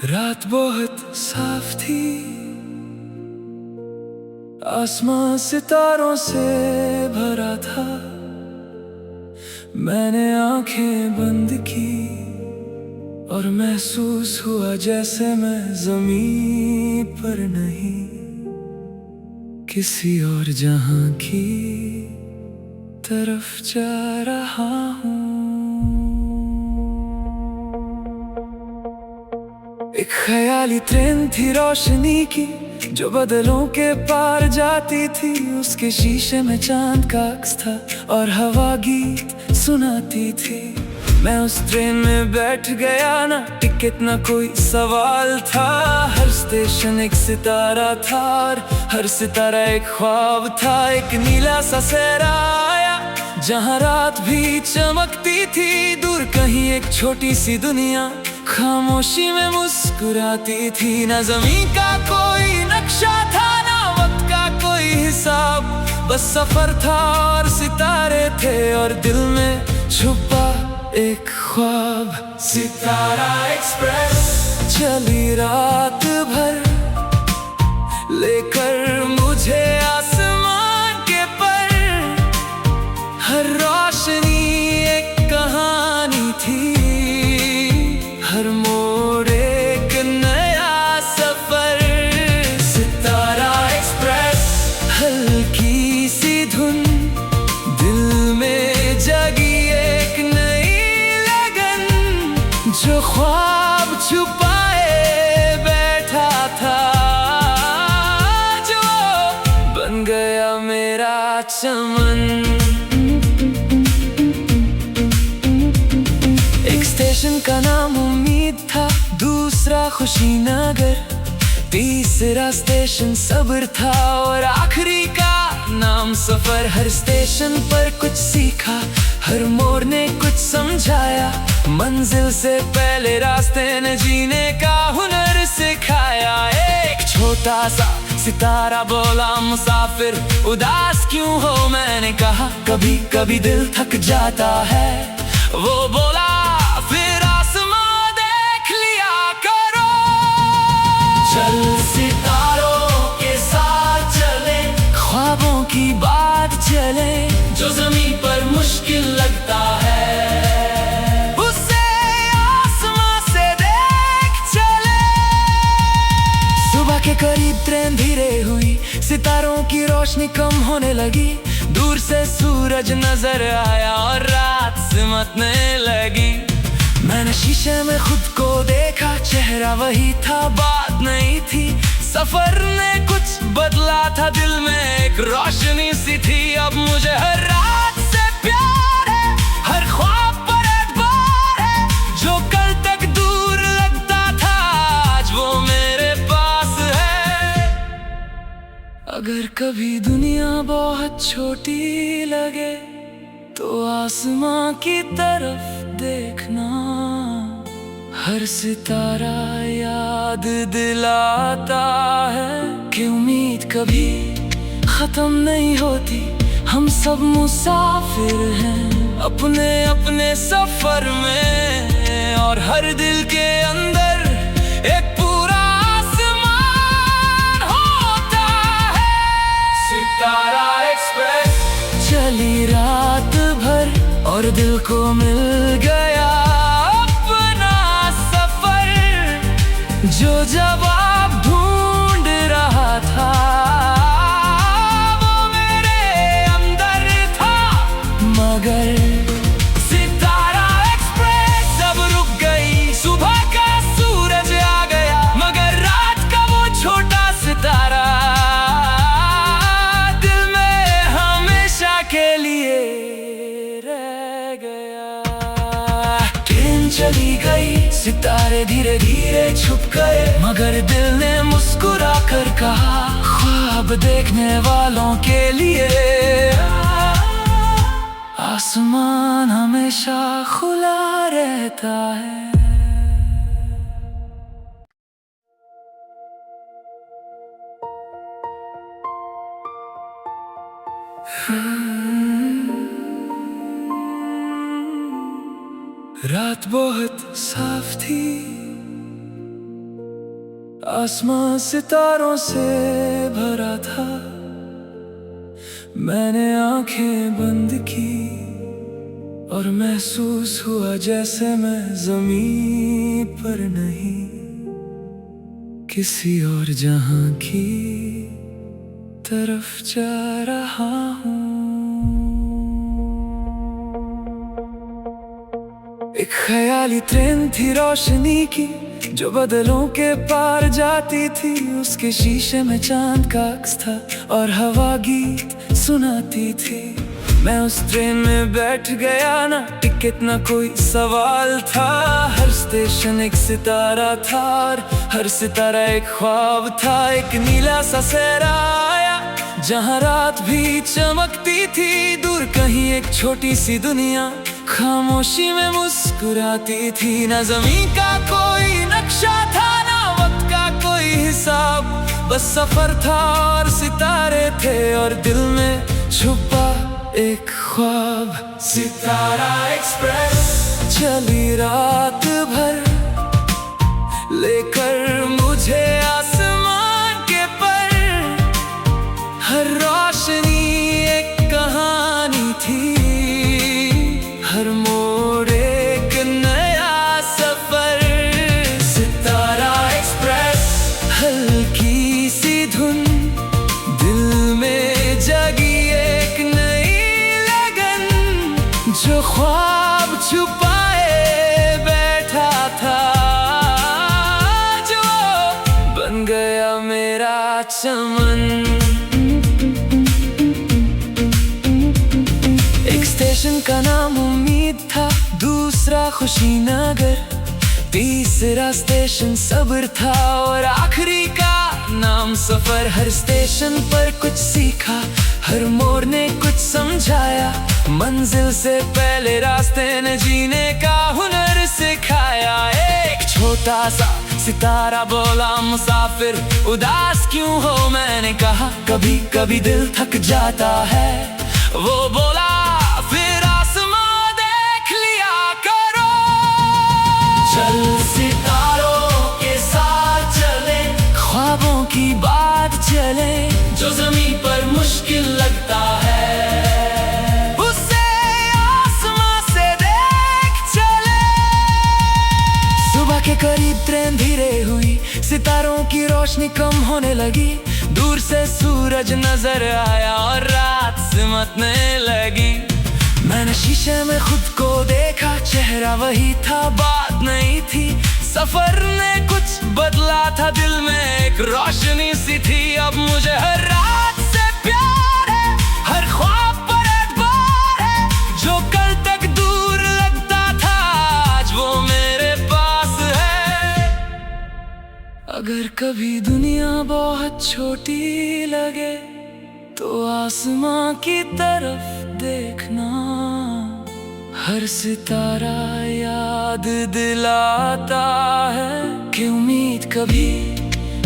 रात बहुत साफ थी, आसमां सितारों से भरा था। मैंने आंखें बंद की और महसूस हुआ जैसे मैं ज़मीं पर नहीं, किसी और जहां की तरफ जा रहा हूँ। एक ख्याली ट्रेन थी रोशनी की, जो बादलों के पार जाती थी। उसके शीशे में चांद का अक्स था और हवा गीत सुनाती थी। मैं उस ट्रेन में बैठ गया, ना टिकट ना कोई सवाल था। हर स्टेशन एक सितारा था और हर सितारा एक ख्वाब था। एक नीला सा सहरा आया जहाँ रात भी चमकती थी। दूर कहीं एक छोटी सी दुनिया खामोशी में मुस्कुराती थी। ना ज़मीं का कोई नक्शा था, ना वक्त का कोई हिसाब, बस सफर था और सितारे थे और दिल में छुपा एक ख्वाब। सितारा एक्सप्रेस चली रात भर, लेकर मुझे आसमान के पर। हर रोशनी एक कहानी थी, हर मोड़ एक नया सफर। सितारा एक्सप्रेस हल्की सी धुन, दिल में जगी एक नई लगन। जो ख्वाब छुपाए बैठा था, जो बन गया मेरा चमन। एक स्टेशन का नाम उम्मीद था, दूसरा खुशी नगर, तीसरा स्टेशन सब्र था और आखिरी का नाम सफर। हर स्टेशन पर कुछ सीखा, हर मोड़ ने कुछ समझाया। मंजिल से पहले रास्ते ने जीने का हुनर सिखाया। एक छोटा सा सितारा बोला, मुसाफिर उदास क्यों हो? मैंने कहा कभी कभी दिल थक जाता है। वो बोला फिर आसमां देख लिया करो। चल सितारों के साथ चले, ख्वाबों की बात चले। जो ज़मीं पर मुश्किल लगता है, उसे आसमां से देख चले। सुबह के करीब ट्रेन धीरे हुई, सितारों की रोशनी कम होने लगी। दूर से सूरज नजर आया और रात सिमटने लगी। मैंने शीशे में खुद को देखा, चेहरा वही था, बात नहीं थी। सफर ने कुछ बदला था, दिल में एक रोशनी सी थी। अब मुझे हर रात से प्यार है, हर ख्वाब पर एतबार है। जो कल तक दूर लगता था, आज वो मेरे पास है। अगर कभी दुनिया बहुत छोटी लगे, तो आसमां की तरफ देखना। हर सितारा याद दिलाता है कि उम्मीद कभी खत्म नहीं होती। हम सब मुसाफिर हैं अपने अपने सफर में, और हर दिल के अंदर एक पूरा आसमान होता है। सितारा एक्सप्रेस चली रात भर और दिल को मिल गया अपना सफर। जो जवाब ढूंढ रहा था, वो मेरे अंदर था। मगर सितारा एक्सप्रेस अब रुक गई। सुबह का सूरज आ गया, मगर रात का वो छोटा सितारा दिल में हमेशा के लिए रह गया। ट्रेन चली गई, सितारे धीरे धीरे छुप गए, मगर दिल ने मुस्कुरा कर कहा, ख्वाब देखने वालों के लिए आसमान हमेशा खुला रहता है। रात बहुत साफ थी, आसमां सितारों से भरा था। मैंने आंखें बंद की और महसूस हुआ जैसे मैं ज़मीन पर नहीं, किसी और जहां की तरफ जा रहा हूँ। एक ख्याली ट्रेन थी रोशनी की, जो बादलों के पार जाती थी। उसके शीशे में चांद का अक्स था और हवा गीत सुनाती थी। मैं उस ट्रेन में बैठ गया, ना टिकट ना कोई सवाल था। हर स्टेशन एक सितारा था और हर सितारा एक ख्वाब था। एक नीला सा सहरा आया जहाँ रात भी चमकती थी। दूर कहीं एक छोटी सी दुनिया खामोशी में मुस्कुराती थी। ना ज़मीन का कोई नक्शा था, ना वक्त का कोई हिसाब, बस सफर था और सितारे थे और दिल में छुपा एक ख्वाब। सितारा एक्सप्रेस चली रात भर, लेकर मुझे आसमान के पर। हर रोशनी एक कहानी थी, हर मोड़ एक नया सफर। सितारा एक्सप्रेस हल्की सी धुन, दिल में जगी एक नई लगन। जो ख्वाब छुपाए बैठा था, जो बन गया मेरा चमन। एक स्टेशन का नाम उम्मीद था, दूसरा खुशीनगर, तीसरा स्टेशन सब्र था और आखिरी का नाम सफर। हर स्टेशन पर कुछ सीखा, हर मोड़ ने कुछ समझाया। मंजिल से पहले रास्ते ने जीने का हुनर सिखाया। एक छोटा सा सितारा बोला, मुसाफिर उदास क्यों हो? मैंने कहा कभी कभी दिल थक जाता है। वो बोला फिर आसमां देख लिया करो। चल सितारों के साथ चले, ख्वाबों की बात चले। जो ज़मीन पर मुश्किल लगता है, उसे आसमां से देख चले। सुबह के करीब ट्रेन धीरे हुई, सितारों की रोशनी कम होने लगी। दूर से सूरज नजर आया और रात सिमटने लगी। मैंने शीशे में खुद को देखा, चेहरा वही था, बात नहीं थी। सफर ने कुछ बदला था, दिल में एक रोशनी सी थी। अब मुझे हर रात से प्यार है, हर ख्वाब पर एतबार है। जो कल तक दूर लगता था, आज वो मेरे पास है। अगर कभी दुनिया बहुत छोटी लगे, तो आसमां की तरफ देखना। हर सितारा याद दिलाता है कि उम्मीद कभी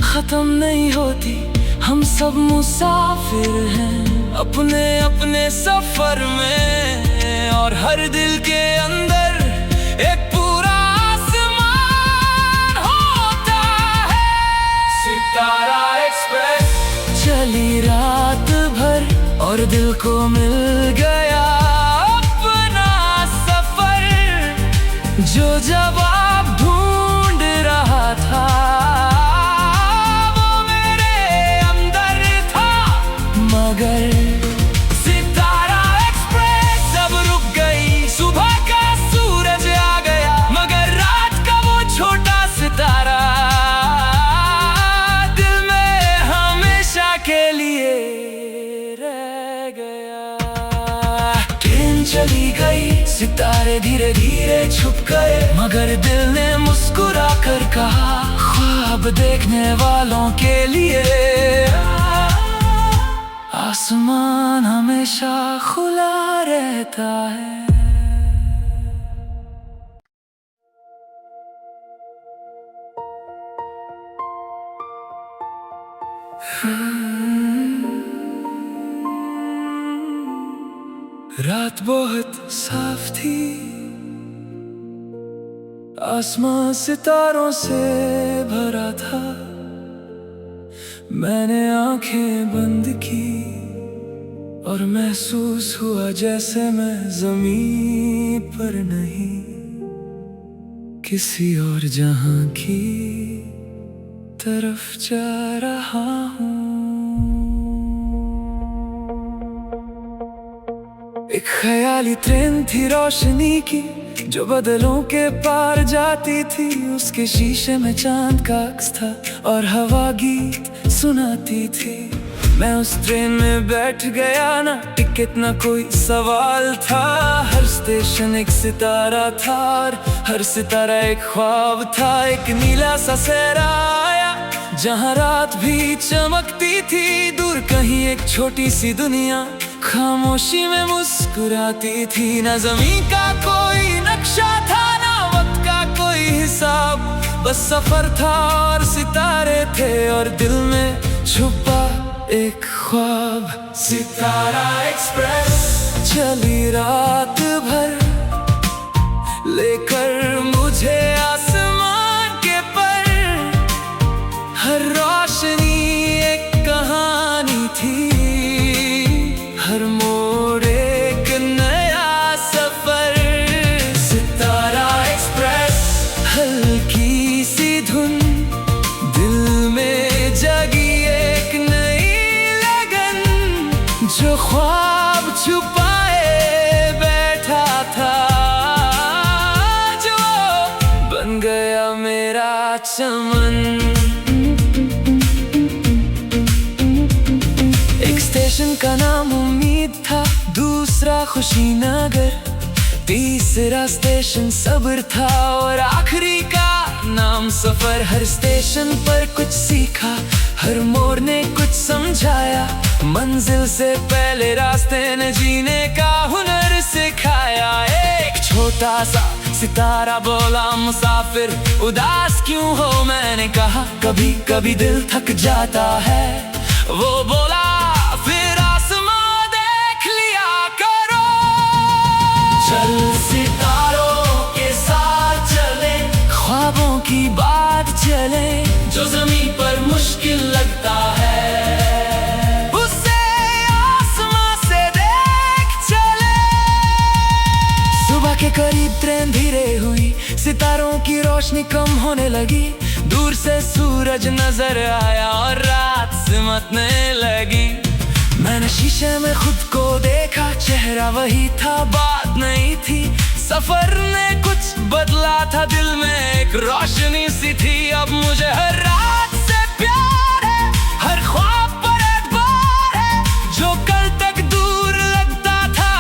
खत्म नहीं होती। हम सब मुसाफिर हैं अपने अपने सफर में, और हर दिल के अंदर एक पूरा आसमान होता है। सितारा एक्सप्रेस चली रात भर और दिल को मिल गया अपना सफर। जो जवाब ढूंढ रहा था, वो मेरे अंदर था। मगर सितारा एक्सप्रेस अब रुक गई। सुबह का सूरज आ गया, मगर रात का वो छोटा सितारा दिल में हमेशा के लिए रह गया। ट्रेन चली गई, सितारे धीरे धीरे छुप गए, मगर दिल ने मुस्कुरा कर कहा, ख्वाब देखने वालों के लिए आसमान हमेशा खुला रहता है। रात बहुत साफ थी, आसमां सितारों से भरा था। मैंने आंखें बंद की और महसूस हुआ जैसे मैं ज़मीं पर नहीं, किसी और जहां की तरफ जा रहा हूँ। एक ख्याली ट्रेन थी रोशनी की, जो बादलों के पार जाती थी। उसके शीशे में चांद का अक्स था और हवा गीत सुनाती थी। मैं उस ट्रेन में बैठ गया, ना टिकट ना कोई सवाल था। हर स्टेशन एक सितारा था और हर सितारा एक ख्वाब था। एक नीला सा सहरा आया जहाँ रात भी चमकती थी। दूर कहीं एक छोटी सी दुनिया खामोशी में मुस्कुराती थी। ना ज़मीन का कोई नक्शा था, ना वक्त का कोई हिसाब, बस सफर था और सितारे थे और दिल में छुपा एक ख्वाब। सितारा एक्सप्रेस चली रात भर, लेकर मुझे आसमान के पर। हर रोशनी एक कहानी थी, हर मोड़ एक नया सफर। सितारा एक्सप्रेस हल्की सी धुन, दिल में जगी एक नई लगन। जो ख्वाब छुपाए बैठा था, जो बन गया मेरा चमन। एक स्टेशन का नाम उम्मीद था, दूसरा खुशी नगर, तीसरा स्टेशन सब्र था और आखिरी का नाम सफर। हर स्टेशन पर कुछ सीखा, हर मोड़ ने कुछ समझाया। मंजिल से पहले रास्ते ने जीने का हुनर सिखाया। एक छोटा सा सितारा बोला, मुसाफिर उदास क्यों हो? मैंने कहा कभी कभी दिल थक जाता है। वो बोला फिर आसमां देख लिया करो। चल सितारों के साथ चले, ख्वाबों की बात चले। जो ज़मीन पर मुश्किल लगता है, उसे आसमां से देख चले। सुबह के करीब ट्रेन धीरे हुई, सितारों की रोशनी कम होने लगी। दूर से सूरज नजर आया और रात सिमटने लगी। मैंने शीशे में खुद को देखा, चेहरा वही था, बात नहीं थी। सफर ने कुछ बदला था, दिल में एक रोशनी सी थी। अब मुझे हर रात से प्यार है, हर ख्वाब पर एतबार है। जो कल तक दूर लगता था,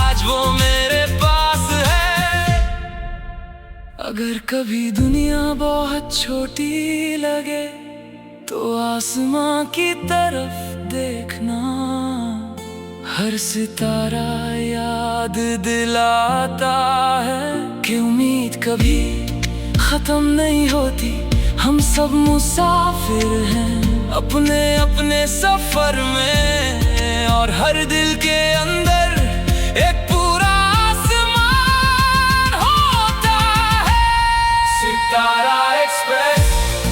आज वो मेरे पास है। अगर कभी दुनिया बहुत छोटी लगे, तो आसमां की तरफ देखना। हर सितारा याद दिलाता है कि उम्मीद कभी खत्म नहीं होती। हम सब मुसाफिर हैं अपने अपने सफर में, और हर दिल के अंदर एक पूरा आसमान होता है। सितारा एक्सप्रेस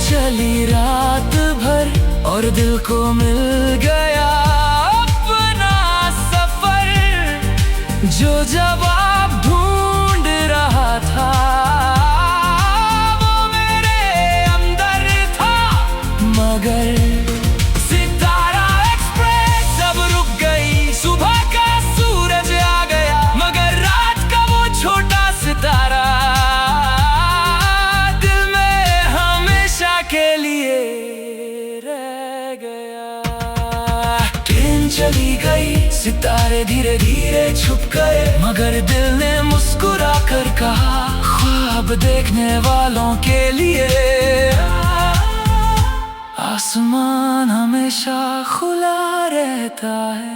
चली रात भर और दिल को मिल गया अपना सफर। जो जवाब ढूंढ रहा था, वो मेरे अंदर था। मगर सितारा एक्सप्रेस अब रुक गई। सुबह का सूरज आ गया, मगर रात का वो छोटा सितारा दिल में हमेशा के लिए रह गया। ट्रेन चली गई, सितारे धीरे धीरे छुप गए, मगर दिल ने मुस्कुरा कर कहा, ख्वाब देखने वालों के लिए आसमान हमेशा खुला रहता है।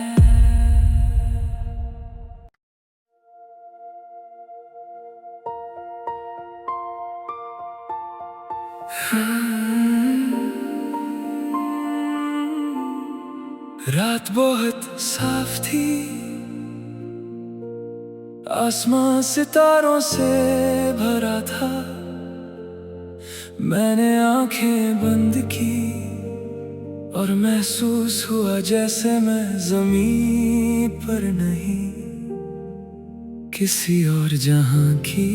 रात बहुत साफ थी, आसमां सितारों से भरा था। मैंने आंखें बंद की और महसूस हुआ जैसे मैं जमीन पर नहीं, किसी और जहां की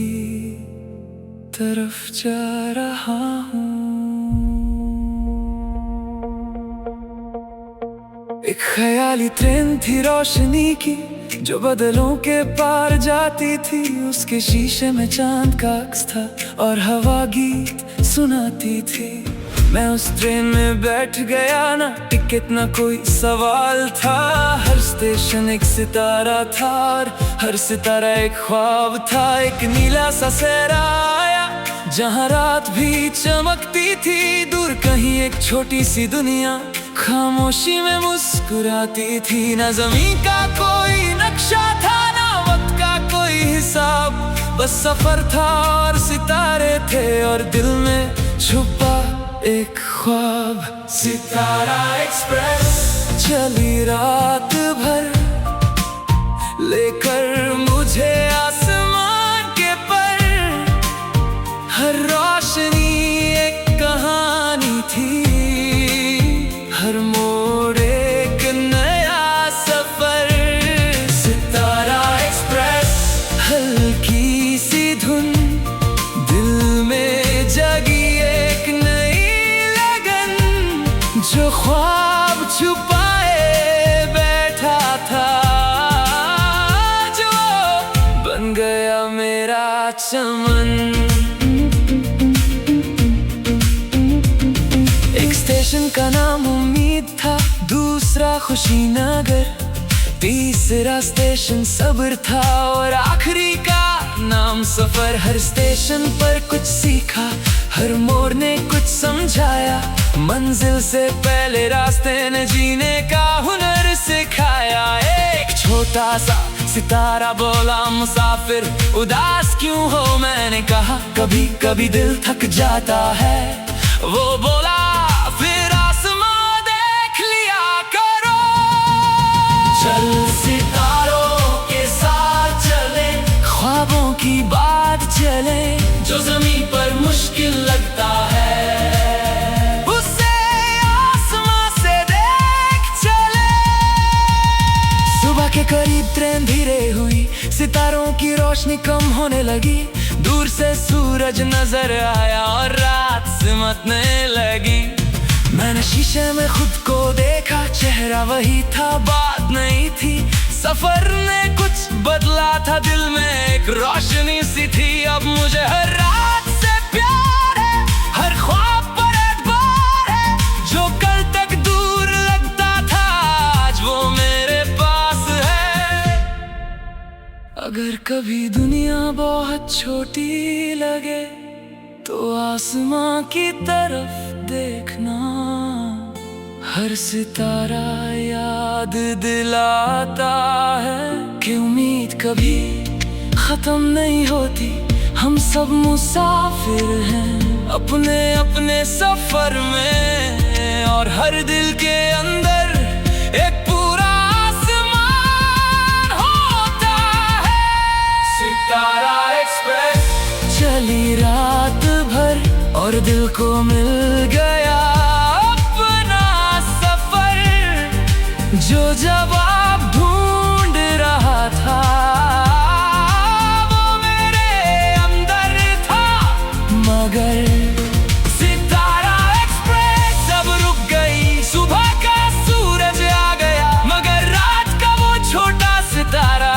तरफ जा रहा हूँ। एक ख्याली ट्रेन थी रोशनी की, जो बादलों के पार जाती थी। उसके शीशे में चांद का अक्स था और हवा गीत सुनाती थी। मैं उस ट्रेन में बैठ गया, ना टिकट ना कोई सवाल था। हर स्टेशन एक सितारा था और हर सितारा एक ख्वाब था। एक नीला सा सहरा आया जहाँ रात भी चमकती थी। दूर कहीं एक छोटी सी दुनिया खामोशी में मुस्कुराती थी। ना ज़मीन का कोई नक्शा था, ना वक्त का कोई हिसाब, बस सफर था और सितारे थे और दिल में छुपा एक ख्वाब। सितारा एक्सप्रेस चली रात भर, लेकर मुझे आसमान के पर। हर रोशनी एक कहानी थी, हर मोड़ एक नया सफर। सितारा एक्सप्रेस हल्की सी धुन, दिल में जगी एक नई लगन। जो ख्वाब छुपाए बैठा था, जो बन गया मेरा चमन। एक स्टेशन का नाम उम्मीद था, दूसरा खुशीनगर, तीसरा स्टेशन सब्र था और आखिरी का नाम सफर। हर स्टेशन पर कुछ सीखा, हर मोड़ ने कुछ समझाया। मंजिल से पहले रास्ते ने जीने का हुनर सिखाया। एक छोटा सा सितारा बोला, मुसाफिर उदास क्यों हो? मैंने कहा कभी कभी दिल थक जाता है। वो बोला फिर आसमां देख लिया करो। चल सितारों के साथ चले, ख्वाबों की बात चले। जो जमीन पर मुश्किल लगता है, उसे आसमां से देख चले। सुबह के करीब ट्रेन धीरे हुई, सितारों की रोशनी कम होने लगी। दूर से सूरज नजर आया और रात सिमटने लगी। मैंने शीशे में खुद को देखा, चेहरा वही था, बात नहीं थी। सफर ने कुछ बदला था, दिल में एक रोशनी सी थी। अब मुझे हर रात से प्यार है, हर ख्वाब पर एतबार है। जो कल तक दूर लगता था, आज वो मेरे पास है। अगर कभी दुनिया बहुत छोटी लगे, तो आसमां की तरफ देखना। हर सितारा याद दिलाता है कि उम्मीद कभी खत्म नहीं होती। हम सब मुसाफिर हैं अपने अपने सफर में, और हर दिल के अंदर एक पूरा आसमान होता है। सितारा एक्सप्रेस चली रात भर और दिल को मिल गया अपना सफर। जो जवाब ढूंढ रहा था, वो मेरे अंदर था। मगर सितारा एक्सप्रेस अब रुक गई। सुबह का सूरज आ गया, मगर रात का वो छोटा सितारा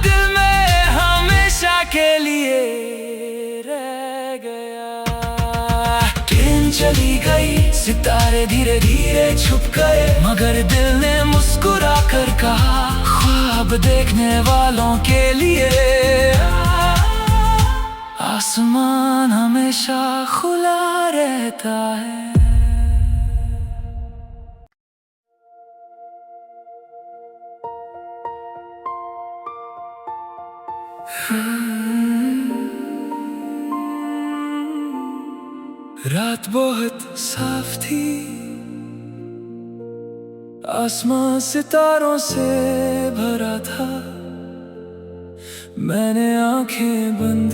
दिल में हमेशा के लिए रह गया। ट्रेन चली गई, सितारे धीरे धीरे छुप गए, मगर दिल ने मुस्कुरा कर कहा, ख्वाब देखने वालों के लिए आसमान हमेशा खुला रहता है। रात बहुत साफ थी, आसमां सितारों से भरा था। मैंने आंखें बंद